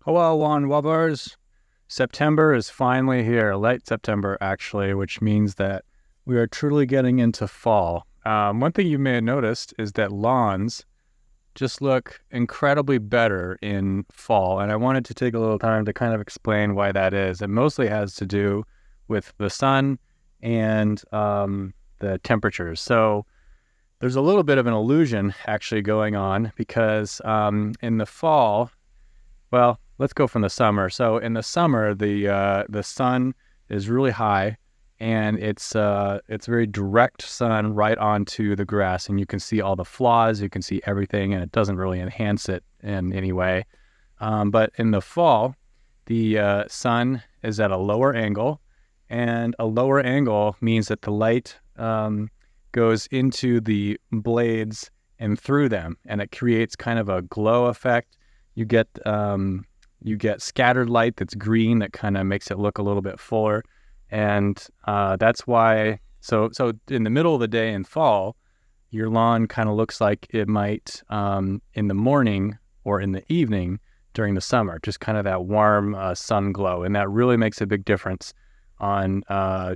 Hello, lawn lovers. September is finally here, late September actually, which means that we are truly getting into fall. One thing you may have noticed is that lawns just look incredibly better in fall, and I wanted to take a little time to kind of explain why that is. It mostly has to do with the sun and the temperatures. So there's a little bit of an illusion actually going on because in the fall, well, let's go from the summer. So in the summer, the sun is really high, and it's very direct sun right onto the grass, and you can see all the flaws, you can see everything, and it doesn't really enhance it in any way. But in the fall, the sun is at a lower angle, and a lower angle means that the light goes into the blades and through them, and it creates kind of a glow effect. You get scattered light that's green that kind of makes it look a little bit fuller, and that's why. So in the middle of the day in fall, your lawn kind of looks like it might in the morning or in the evening during the summer, just kind of that warm sun glow, and that really makes a big difference on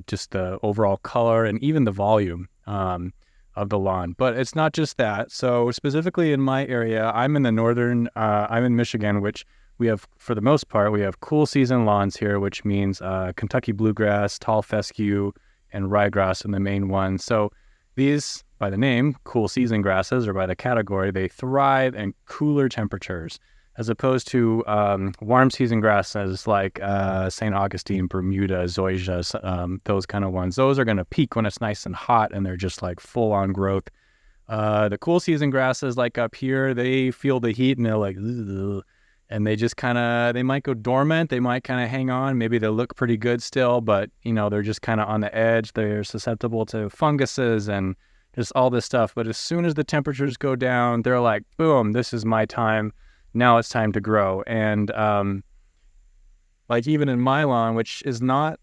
just the overall color and even the volume of the lawn. But it's not just that. So specifically in my area, I'm in Michigan, which we have, for the most part, we have cool season lawns here, which means Kentucky bluegrass, tall fescue, and ryegrass are the main ones. So these, by the name, cool season grasses, or by the category, they thrive in cooler temperatures, as opposed to warm season grasses like St. Augustine, Bermuda, zoysia, those kind of ones. Those are going to peak when it's nice and hot, and they're just like full on growth. The cool season grasses, like up here, they feel the heat and they're like, ugh, and they just they might go dormant. They might kind of hang on. Maybe they look pretty good still, but they're just kind of on the edge. They're susceptible to funguses and just all this stuff. But as soon as the temperatures go down, they're like, boom, this is my time. Now it's time to grow. And like even in my lawn, which is not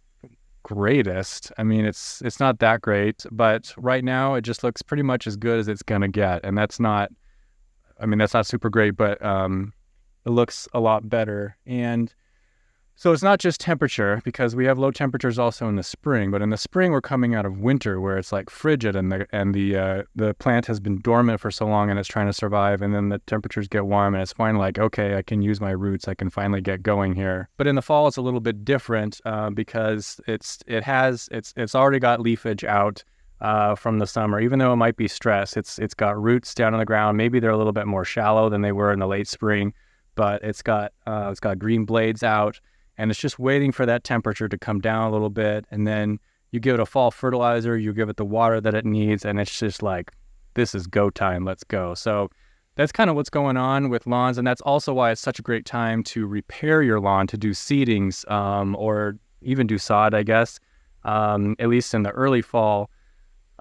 greatest, I mean, it's not that great, but right now it just looks pretty much as good as it's gonna get. And that's not super great, but it looks a lot better. And so it's not just temperature, because we have low temperatures also in the spring, but in the spring we're coming out of winter where it's like frigid, and the plant has been dormant for so long and it's trying to survive, and then the temperatures get warm and it's finally like, okay, I can use my roots, I can finally get going here. But in the fall it's a little bit different because it's already got leafage out from the summer. Even though it might be stress, it's got roots down on the ground. Maybe they're a little bit more shallow than they were in the late spring, but it's got green blades out, and it's just waiting for that temperature to come down a little bit. And then you give it a fall fertilizer, you give it the water that it needs, and it's just like, this is go time, let's go. So that's kind of what's going on with lawns, and that's also why it's such a great time to repair your lawn, to do seedings or even do sod, I guess, at least in the early fall.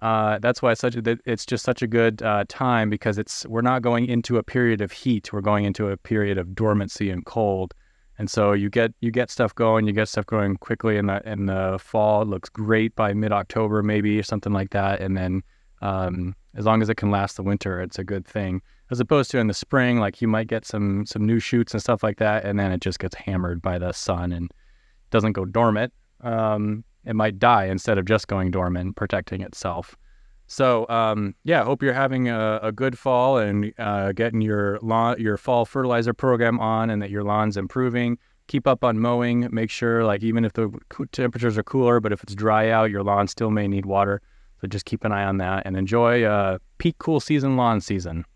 That's why it's just such a good time, because we're not going into a period of heat. We're going into a period of dormancy and cold. And so you get stuff going. You get stuff going quickly in the fall. It looks great by mid-October, maybe, or something like that. And then as long as it can last the winter, it's a good thing. As opposed to in the spring, like you might get some new shoots and stuff like that, and then it just gets hammered by the sun and doesn't go dormant. It might die instead of just going dormant, protecting itself. So I hope you're having a good fall and getting your fall fertilizer program on, and that your lawn's improving. Keep up on mowing. Make sure, like, even if the temperatures are cooler, but if it's dry out, your lawn still may need water. So just keep an eye on that, and enjoy peak cool season lawn season.